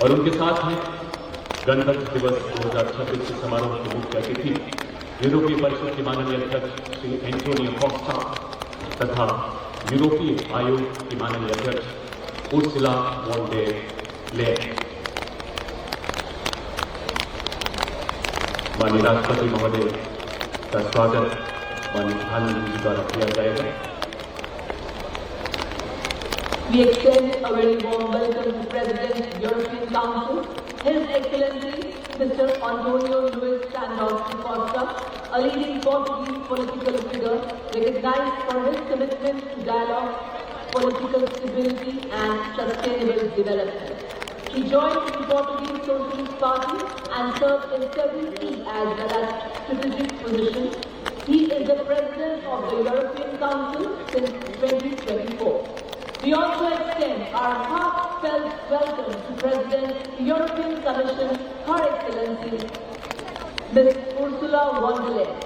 और उनके साथ में गणतंत्र दिवस 2026 के समारोह के मुख्य अतिथि यूरोपीय परिषद के माननीय अध्यक्ष श्री एंटोनियो कोस्टा तथा यूरोपीय आयोग के माननीय अध्यक्ष उर्सुला वॉन डेर लेयन। माननीय राष्ट्रपति महोदय का स्वागत माननीय प्रधानमंत्री जी द्वारा किया जाएगा। We extend a very warm welcome to President European Council, His Excellency Mr. Antonio Luis Santos Costa, a leading Portuguese political figure recognized for his commitment to dialogue, political stability and sustainable development. He joined the Portuguese Socialist Party and served in several key as well as strategic positions. He is the President of the European Council since 2024. We also extend our heartfelt welcome to President of the European Commission, Her Excellency Ms. Ursula von der Leyen.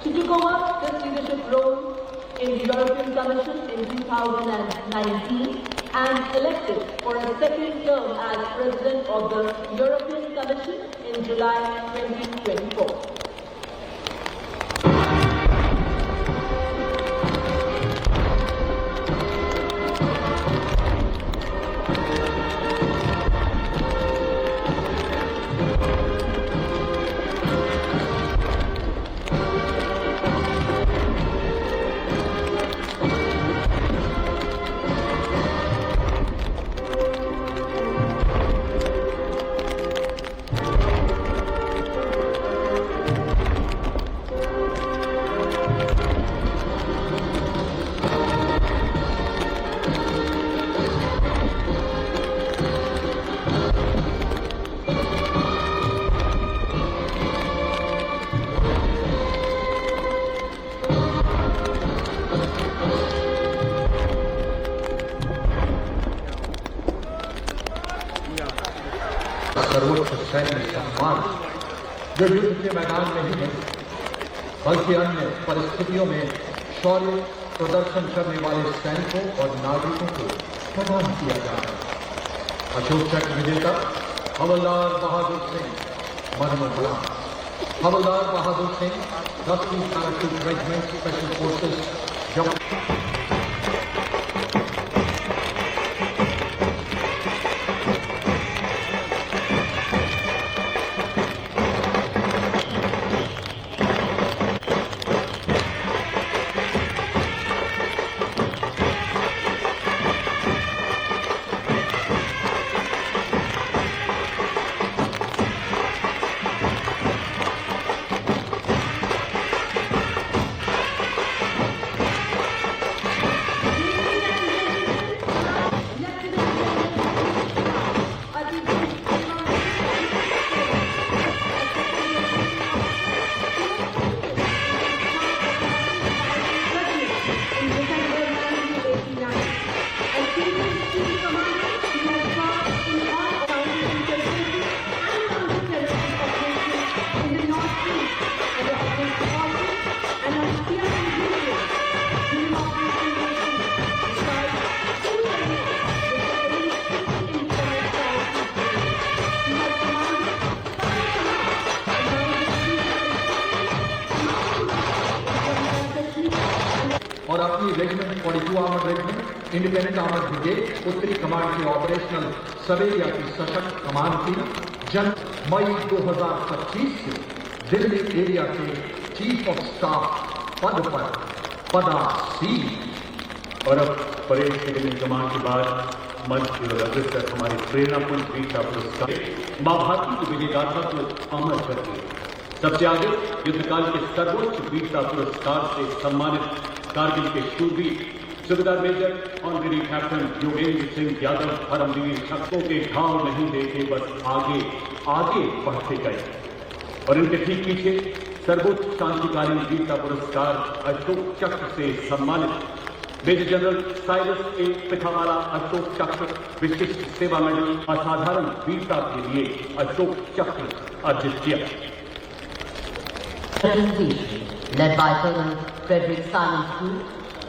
She took over this leadership role in the European Commission in 2019 and elected for a second term as President of the European Commission in July 2024. सर्वोच्च सैन्य सम्मान जो युद्ध के मैदान में ही नहीं बल्कि अन्य परिस्थितियों में शौर्य प्रदर्शन करने वाले सैनिकों और नागरिकों को प्रदान किया जाता है। अशोक चक्र विजेता हवलदार बहादुर सिंह मनमोहन, हवलदार बहादुर सिंह 10वीं parachute regiment special forces Jammu. भारतीय regiment 42 armoured regiment, independent armoured brigade, उत्तरी कमांड के ऑपरेशनल सब एरिया की सशक्त कमान थी। मई 2025 से दिल्ली एरिया के चीफ ऑफ स्टाफ पद पर पदासीन। और अब परेड सेकेंडरी कमांड के बाद मंच की ओर अग्रसर हमारे प्रेरणापुंज वीरता पुरस्कार मां भारती की विजय गाथा को अमर करके सबसे आगे युद्धकाल के सर्वोच्च वीरता पुरस्कार से सम्मानित कारगिल के शूरवीर Subedar major honorary captain Yogendra Singh Yadav परमवीर शख्सों के घाव नहीं देखे, बस आगे आगे बढ़ते गए। और इनके ठीक पीछे सर्वोच्च शांतिकालीन वीरता पुरस्कार अशोक चक्र से सम्मानित मेजर जनरल साइरस ए पिथावाला अशोक चक्र विशिष्ट सेवा मेडल असाधारण वीरता के लिए अशोक चक्र अर्जित किया। Led by Colonel Frederick Simon School,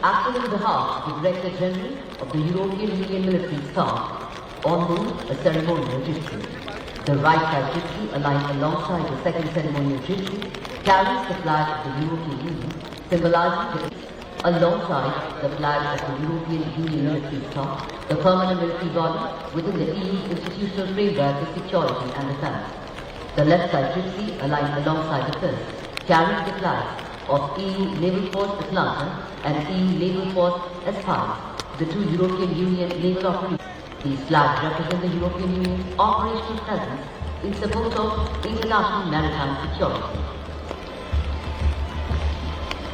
acting on behalf of the Director General of the European Union Military Staff, on whom a ceremonial jitsu. The right side jitsu, aligned alongside the second ceremonial jitsu, carries the flag of the European Union, symbolizing alongside the flag of the European Union Military Staff, the permanent military body within the EU's institutional framework of security and defence. The left side jitsu, aligned alongside the first, carries the flags of EU Naval Force Atlanta and EU Naval Force Aspire, the two European Union naval operations. These flags represent the European Union's operational presence in support of international maritime security.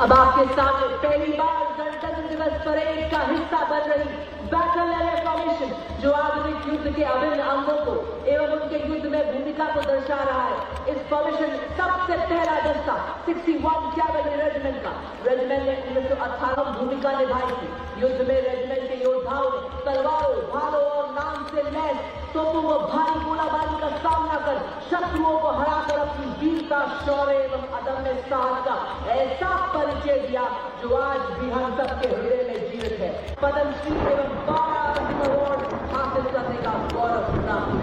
अब आपके सामने पहली बार गणतंत्र दिवस parade का हिस्सा बन रही बैटल एरिया फॉर्मेशन, जो आधुनिक युद्ध के अभिन्न अंगों को एवं उनके युद्ध में भूमिका को दर्शा रहा है। इस फॉर्मेशन सबसे पहला दस्ता 61 कैवलरी रेजिमेंट का रेजिमेंट ने 1918 भूमिका निभाई थी। युद्ध में रेजिमेंट के योद्धाओं ने तलवारों, भालों और नाम से लैस तोपों व भारी गोलाबारी का सामना कर शत्रुओं को हराकर अपनी वीरता, शौर्य एवं अदम्य साहस का ऐसा परिचय दिया जो आज भी हम सबके हृदय में जीवित है। पद्मश्री एवं 12 अवार्ड हासिल करने का गौरव प्राप्त है।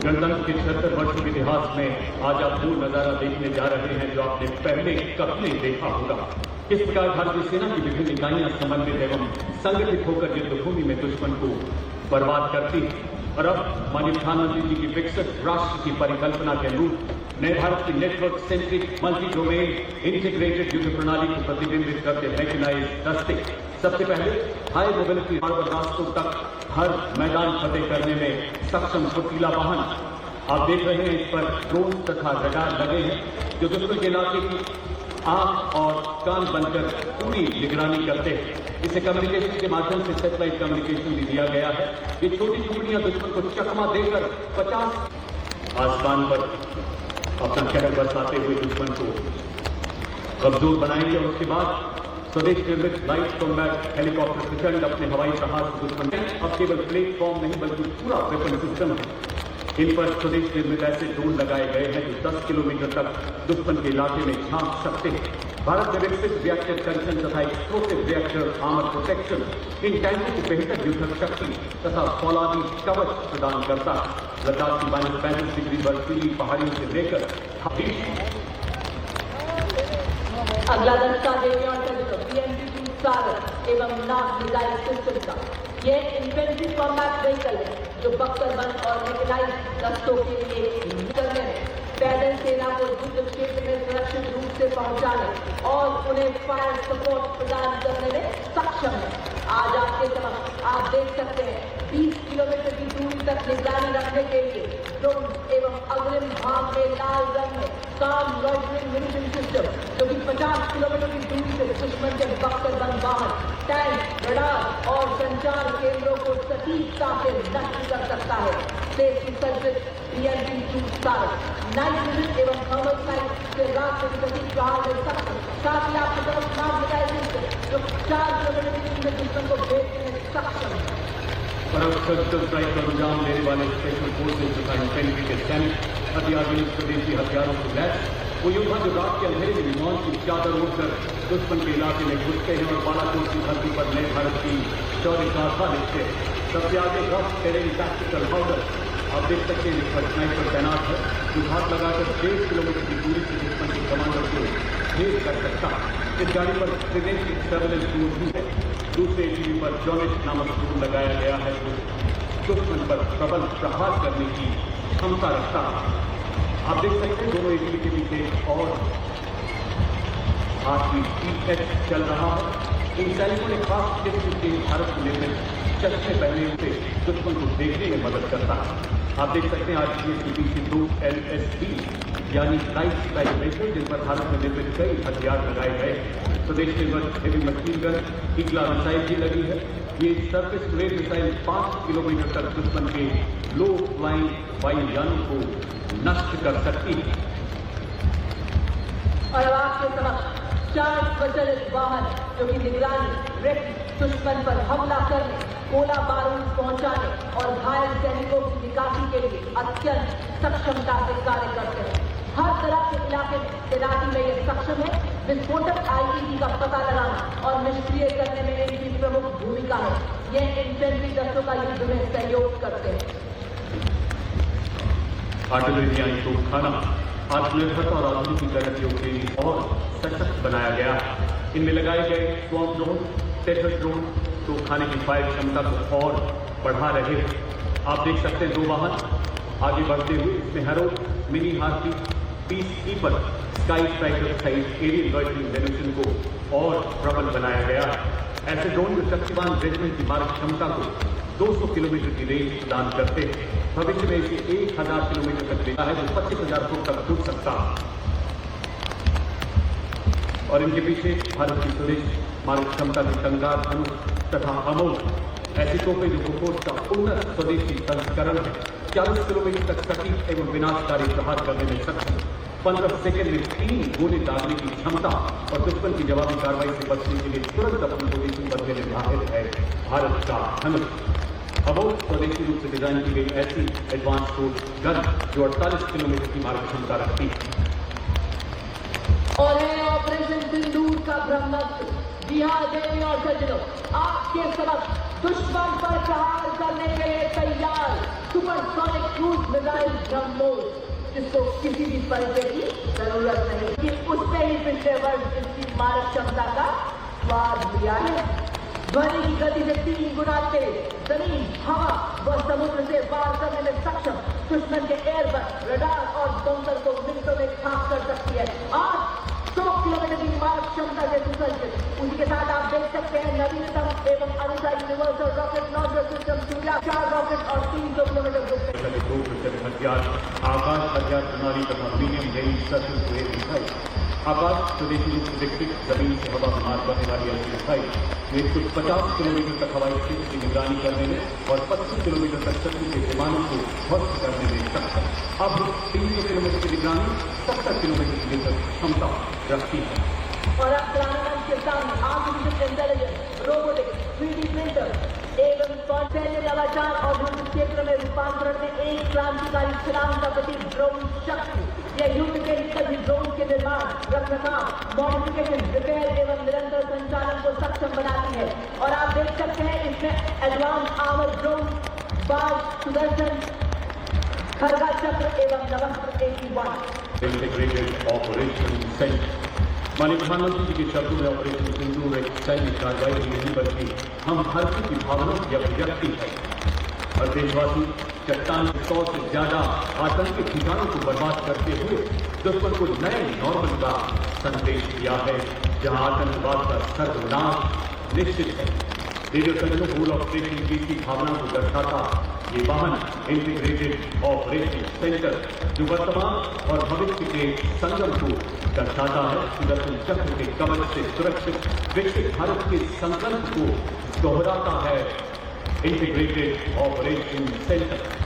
गणतंत्र के 76 वर्षों के इतिहास में आज आप वो नजारा देखने जा रहे हैं जो आपने पहले कभी नहीं देखा होगा। इस प्रकार भारतीय सेना की विभिन्न इकाइयां समन्वित एवं संगठित होकर युद्ध भूमि में दुश्मन को बर्बाद करती है। और अब माननीय प्रधानमंत्री जी की विकसित राष्ट्र की परिकल्पना के अनुरूप नए भारत की network centric multi domain integrated युद्ध प्रणाली को प्रतिबिंबित करते मैकेनाइज दस्ते सबसे पहले हाई मोबिलिटी हार्बर रास्तों तक हर मैदान फतेह करने में सक्षम फुर्तीला वाहन आप देख रहे हैं। इस पर ड्रोन तथा रडार लगे हैं जो दुश्मन के इलाके की आंख और कान बनकर पूरी निगरानी करते हैं। इसे कम्युनिकेशन के माध्यम से सैटेलाइट कम्युनिकेशन भी दिया गया है। ये छोटी टुकड़ियां दुश्मन को चकमा देकर 50 आसमान पर अपना कहर बरसाते हुए दुश्मन को कमजोर बनाएंगे। और उसके बाद स्वदेश निर्मित लाइट कॉम्बैट हेलीकॉप्टर प्रचंड अपने हवाई जहाज दुश्मन अब केवल प्लेटफॉर्म नहीं बल्कि पूरा वेपन सिस्टम है। इन पर स्वदेश निर्मित ऐसे ड्रोन लगाए गए हैं जो 10 किलोमीटर तक दुश्मन के इलाके में झांक सकते हैं। भारत में विकसित रिएक्टर कंशन तथा explosive reactor armour protection in टैंकों को बेहतर युद्धक शक्ति तथा फौलादी कवच प्रदान करता है। लद्दाख की -35 डिग्री बर्फीली पहाड़ियों से लेकर अगला दस्ता BMP-2 सागर एवं नाग मिसाइल सिस्टम का यह इन्फेंट्री कॉम्बैट व्हीकल है जो बख्तरबंद और मैकेनाइज्ड दस्तों के लिए करने में पैदल सेना को युद्ध क्षेत्र में सुरक्षित रूप से पहुंचाने और उन्हें फायर सपोर्ट प्रदान करने में सक्षम है। आज आपके समक्ष आप देख सकते हैं 20 किलोमीटर की दूरी तक निगरानी रखने के लिए ड्रोन एवं अग्रिम भाग में लाल रंग में काम लॉइटरिंग म्यूनिशन सिस्टम जो कि 50 किलोमीटर की दूरी से दुश्मन के बख्तरबंद वाहन, टैंक, रडार और संचार केंद्रों को सटीकता से नष्ट कर सकता है। देश की सज्जित BMP-2 सागर नाइट विजन एवं थर्मल साइट से रात में सटीक प्रहार में सक्षम, साथ ही आपके तरफ नाम मिसाइल सिस्टम जो 4 किलोमीटर की दूरी से दुश्मन को भेजने में सक्षम है। और अब सर्जिकल स्ट्राइक का अंजाम देने वाले स्पेशल फोर्सेज तथा इन्फेंट्री के सैनिक अत्याधुनिक स्वदेशी हथियारों से लैस वो योद्धा जो रात के अंधेरे में विमान की चादर ओढ़कर दुश्मन के इलाके में घुसते हैं और बालाकोट की धरती पर नए भारत की शौर्य गाथा लिखते हैं। सबसे आगे रफ टेरेन टैक्टिकल हाउडर आप देख सकते हैं जिस पर स्नाइपर तैनात है जो घात लगाकर 1.5 किलोमीटर की दूरी से दुश्मन के कमांडर को भेद कर सकता। इस गाड़ी पर प्रेजेंट सर्वेलेंस टूल भी है। दूसरे एटीवी पर जॉनिश नामक टूल लगाया गया है जो दुश्मन पर प्रबल प्रहार करने की क्षमता रखता है। आप देख सकते हैं दोनों एटीवी के पीछे और RPTH चल रहा है। इन सैनिकों ने खास किस्म के भारत को निर्मित चश्मे पहने हुए दुश्मन को देखने में मदद करता है। आप देख सकते हैं RPTH के पीछे 2 LSD यानी लाइट स्ट्राइक राइफल जिन पर भारत में निर्मित कई हथियार लगाए गए। स्वदेश निर्मित हेवी मशीन गन ईगला मिसाइल भी लगी है। ये सरफेस ग्रेड मिसाइल 5 किलोमीटर तक दुश्मन के लो फ्लाइंग वायुयानों को नष्ट कर सकती है। और अब आपके समक्ष 4 स्वचालित वाहन जो कि निगरानी रेस्क्यू दुश्मन पर हमला करने, गोला बारूद पहुंचाने और घायल सैनिकों की निकासी के लिए अत्यंत सक्षमता से कार्य करते हैं। हर तरह के इलाके में तैनाती में ये सक्षम है। विस्फोटक IED का पता लगाना और निष्क्रिय करने में इनकी प्रमुख भूमिका है। यह इन्फेंट्री दस्तों का युद्ध में सहयोग करते हैं। आर्टिलरी तोपखाना आत्मनिर्भरता और आधुनिकीकरण के लिए और सशक्त बनाया गया है। इनमें लगाए गए स्वॉर्म ड्रोन, टेरर ड्रोन तोपखाने की फायर क्षमता को और बढ़ा रहे हैं। आप देख सकते हैं 2 वाहन आगे बढ़ते हुए। इसमें harrow, mini harpy, piece keeper, sky striker सहित एरियल लॉयटरिंग मिशन को और प्रबल बनाया गया है। ऐसे ड्रोन जो शक्तिवान रेजिमेंट की मारक क्षमता को 200 किलोमीटर की रेंज प्रदान करते हैं। भविष्य में इसे 1000 किलोमीटर तक देता है जो 25,000 फुट तक कूद सकता है। और इनके पीछे भारत की स्वदेश मारक क्षमता की टंकार धनुष तथा अमोघ ऐसी तोपें जो बोफोर्स का उन्नत स्वदेशी संस्करण है। 40 किलोमीटर तक सटीक एवं विनाशकारी प्रहार करने में सक्षम, 15 सेकेंड में 3 गोले दागने की क्षमता और दुश्मन की जवाबी कार्रवाई से बचने के लिए तुरंत अपनी पोजीशन बदलने में माहिर है भारत का धनुष। अमोघ स्वदेशी रूप से डिजाइन की गई ऐसी एडवांस फोर्स गन जो 48 किलोमीटर की मारक क्षमता रखती है। और है ऑपरेशन सिंदूर का ब्रह्मास्त्र। जी हाँ देवी और सज्जनों, आपके समक्ष दुश्मन पर प्रहार करने के लिए तैयार सुपरसोनिक क्रूज मिसाइल ब्रह्मोस, जिसको किसी भी परिचय की जरूरत नहीं कि उसने ही पिछले वर्ष इसकी मारक क्षमता का स्वाद लिया है। ध्वनि की गति से 3 गुना तेज, जमीन, हवा व समुद्र से वार करने में सक्षम दुश्मन के एयरबस, रडार और बंकर को मिनटों में खाक कर सकती है। आज 100 किलोमीटर की मारक क्षमता से सुसज्जित। उसी के साथ आप देख सकते हैं नवीनतम एवं अनुसार universal rocket launcher system Surya 4 rocket और 300 किलोमीटर हथियार, आकाश हथियार प्रणाली तथा medium range surface grade missile. Akash स्वदेशी रूप से विकसित जमीन से हवा में मार करने वाली ऐसी मिसाइल जो 150 किलोमीटर तक हवाई क्षेत्र की निगरानी करने में और 25 किलोमीटर तक शत्रु के विमानों को ध्वस्त करने में सक्षम। अब 300 किलोमीटर की निगरानी 70 किलोमीटर की क्षमता रखती है। और अब ग्रामीण के सामने artificial intelligence, robotics, 3D printer एवं सैन्य नवाचार और युद्ध क्षेत्र में रूपांतरण में एक क्रांतिकारी छलांग का प्रतीक ड्रोन शक्ति। यह युद्ध के सभी ड्रोन के निर्माण, रखरखाव, मॉडिफिकेशन, रिपेयर एवं निरंतर संचालन को सक्षम बनाती है। और आप देख सकते हैं इसमें एडवांस आर्मर ड्रोन, बाज, सुदर्शन, खरगा चक्र एवं नवस्त्र 81 इंटीग्रेटेड ऑपरेशन सेंटर। माननीय प्रधानमंत्री जी के शब्दों में ऑपरेशन सिंदूर एक सैन्य कार्रवाई नहीं बल्कि हम भारतीय की भावनाओं की अभिव्यक्ति है। और देशवासी चट्टान 100 से ज्यादा आतंकी ठिकानों को बर्बाद करते हुए दुश्मन को नए नॉर्मल का संदेश दिया है जहां आतंकवाद का सर्वनाश निश्चित है। रेडियो सैनिकों गोल ऑपरेशन की भावना को दर्शाता ये वाहन इंटीग्रेटेड ऑपरेशन सेंटर जो वर्तमान और भविष्य के संगम को दर्शाता है। सुदर्शन चक्र के कवच से सुरक्षित विकसित भारत के संकल्प को दोहराता है integrated operation centre.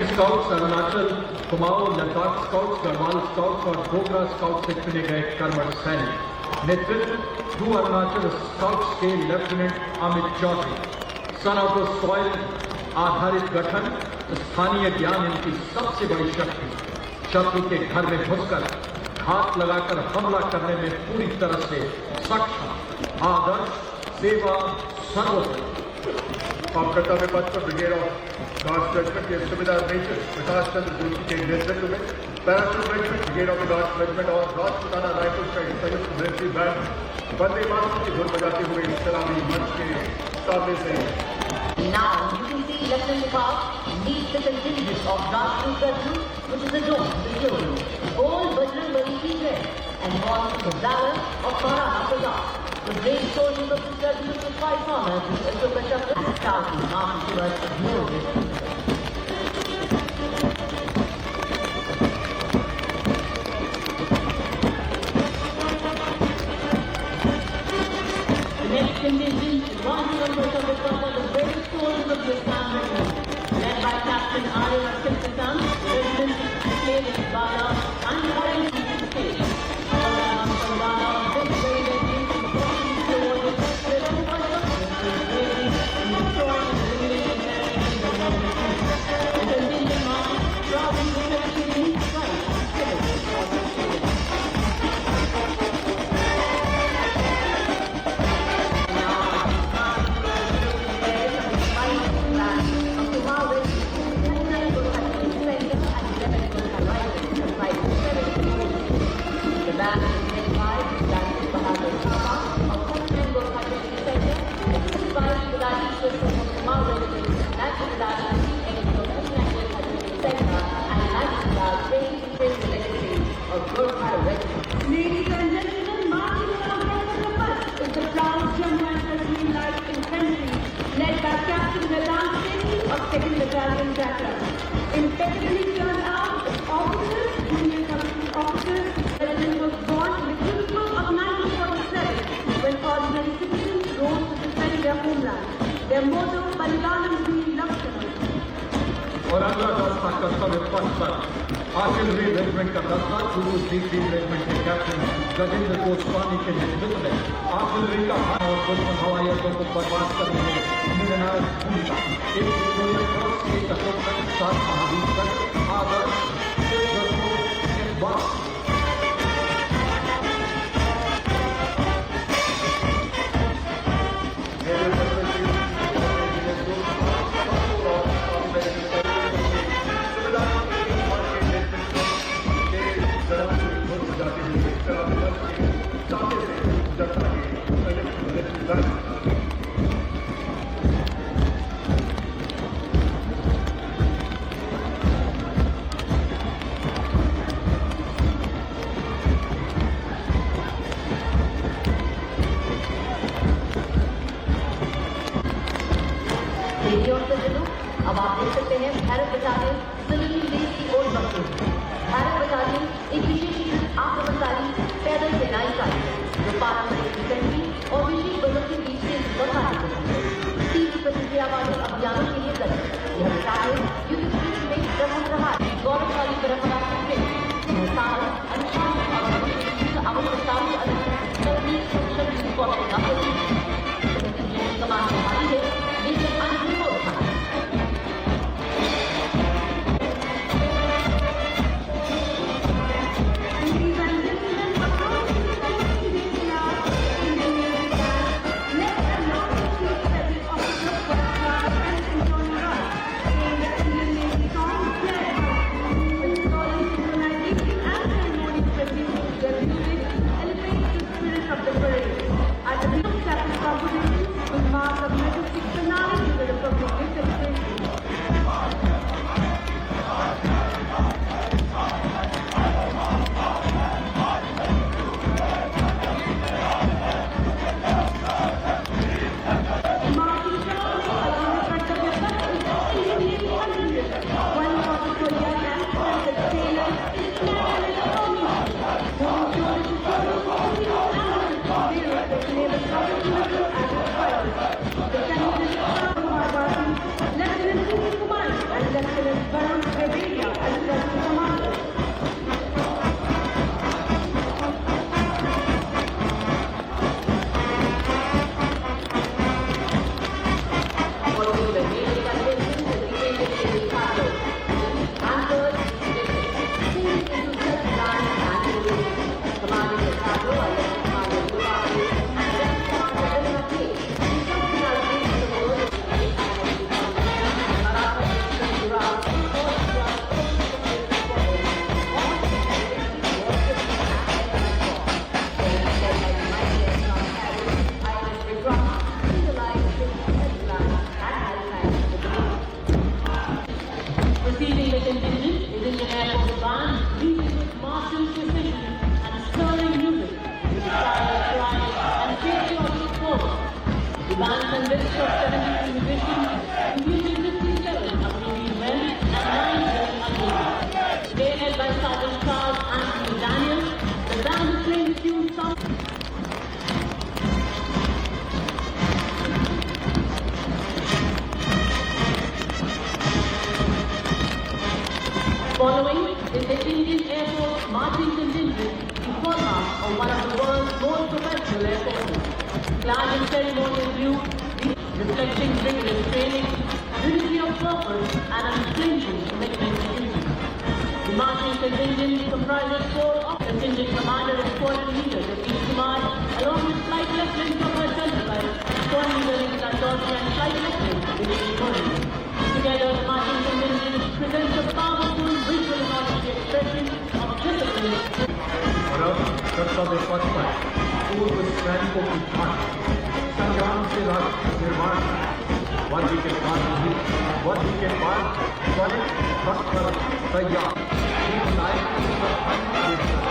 Scouts Arunachal, Kumaon, Ladakh scouts, Garhwal scouts और डोगरा स्काउट से चुने गए कर्मठ सैनिक। नेतृत्व टू अरुणाचल स्काउट्स के lieutenant Amit Chaudhary. Son of the soil आधारित गठन, स्थानीय ज्ञान इनकी सबसे बड़ी शक्ति। शत्रु के घर में घुसकर घात लगाकर हमला करने में पूरी तरह से सक्षम, आदर्श, सेवा, सर्वोपरि। आप कर्तव्य पथ पर ब्रिगेड ऑफ गार्ड्स रेजिमेंट के सुबेदार मेजर प्रकाश चंद्र जोशी के नेतृत्व में parachute regiment, brigade of guards regiment और राजपुताना राइफल्स का संयुक्त मिलिट्री बैंड वंदे मातरम की धुन बजाते हुए सलामी मंच के सामने से। Now you can see Lieutenant Vikas leads the contingent of Rashtriya Regiment, which is adorned with jewelry, gold Bajrang Bali की dress, and honors the valor of Maharana Pratap. The brave soldiers of this regiment will fight honor to Ashoka Chakra and proudly march towards the glorious future. The next contingent is marching on the brave soldiers of the Assam Regiment, led by Captain Arya Sikhistan, the regiment is displayed in Bala and orange stage. Ladies and gentlemen, marching along the bus is the proud Jammu and Kashmir Light Infantry, led by Captain Vedant Singh of 2nd Battalion Jatra. Impeccably turned out as officers, junior company officers, the regiment was born in the Christmas of 1947 when ordinary citizens rose to defend their homeland. Their motto, Balidanam Veer Lakshanam. और अगला दस्ता कर्तव्य पथ पर artillery regiment का दस्ता 2233 regiment के captain Gajendra कोसवानी के नेतृत्व में आर्टिलरी का हाथ और दुश्मन हवाई अड्डों को बर्बाद करने में निर्णायक भूमिका। एक विक्टोरिया क्रॉस के अशोक तक 7 महावीर तक आदर्श अब आप देख सकते हैं भारत बटालियन सिविलियन बेस की ओर बढ़ते हैं। भारत बटालियन एक विशेष आक्रमणकारी पैदल सेनाएं इकाई है जो पारंपरिक डिफेंसी और विशेष बलों के बीच से बखाने को है। तीव्र प्रतिक्रिया वाले अभियानों के लिए गठित यह बटालियन युद्ध क्षेत्र में प्रमुख रहा है। गौरवशाली परंपरा से साहस, अनुशासन और युद्ध आवश्यकताओं के अनुसार तकनीक शक्ति कौशल का प्रतीक कमान हमारी है, लेकिन अन्य and convinced of 70 musicians, including 57 of Navy men and 9 women unnamed. They led by Sergeant Charles Anthony Daniels, the band is playing the tune song. Following is the Indian Air Force marching contingent to Colma on one of the world's most professional air forces. Clad in ceremonial blue, reflecting rigorous training, unity of purpose, and unflinching commitment to duty. The marching contingent comprises 4 of contingent commander and squadron leaders of each command, along with flight lieutenants of her Chandigarh, squadron leader in Santoshi and flight lieutenant Vivek Murray. Together, the marching contingent presents a powerful visual and auditory expression of discipline. और अब कर्तव्य पथ पर पूर्व सैनिकों की ठाठ संग्राम से राष्ट्र निर्माण वर्दी के बाद त्वरित पथ पर तैयार एक नायक की श्रद्धांजलि देकर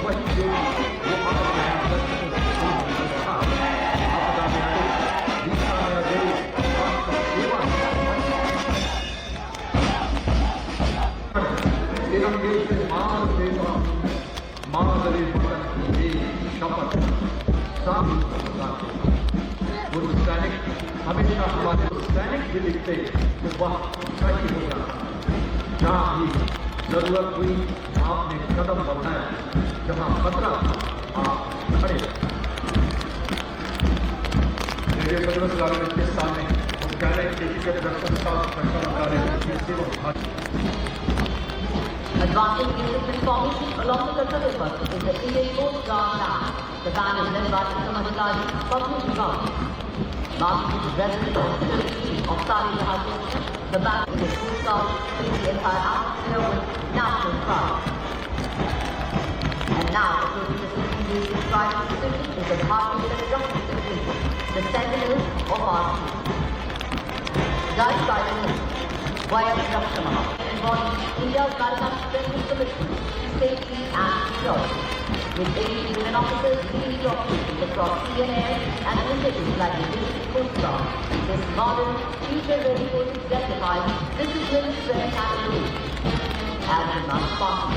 वही देवी वो आपके दर्शकों को था आपदा में आए दिशा में गए राष्ट्र सेवा तिरंगे से मान देना मानवरी भवन की शपथ साबित करते पूर्व सैनिक हमेशा हमारे सैनिक भी लिखते तो वह सही हो जाता जहाँ भी जरूरत हुई आपने कदम बढ़ाया जहाँ खतरा आप खड़े रेडियो सर्विस लागू के सामने मुख्यालय के दर्शन रक्षा मंत्रालय Advancing discipline formation along the Kartavya Path is the Indian Coast Guard Line. The band is led by Vikram Adhikari, Public Guard. Marching to the resident of Sari Jahazi, the band is a full scout filling the entire atmosphere with national pride. And now, approaching the 16-day strike position is the Bharatiya Electronic Division, the sentinels of our troops. Guided by the Via Rakshama, embodies India's maritime defense commitment to safety and security. With 80 women officers leading the operations across sea and air and initiatives like the District Coast Guard, this modern, future-ready force exemplifies discipline, strength, and ability. As the non-responsible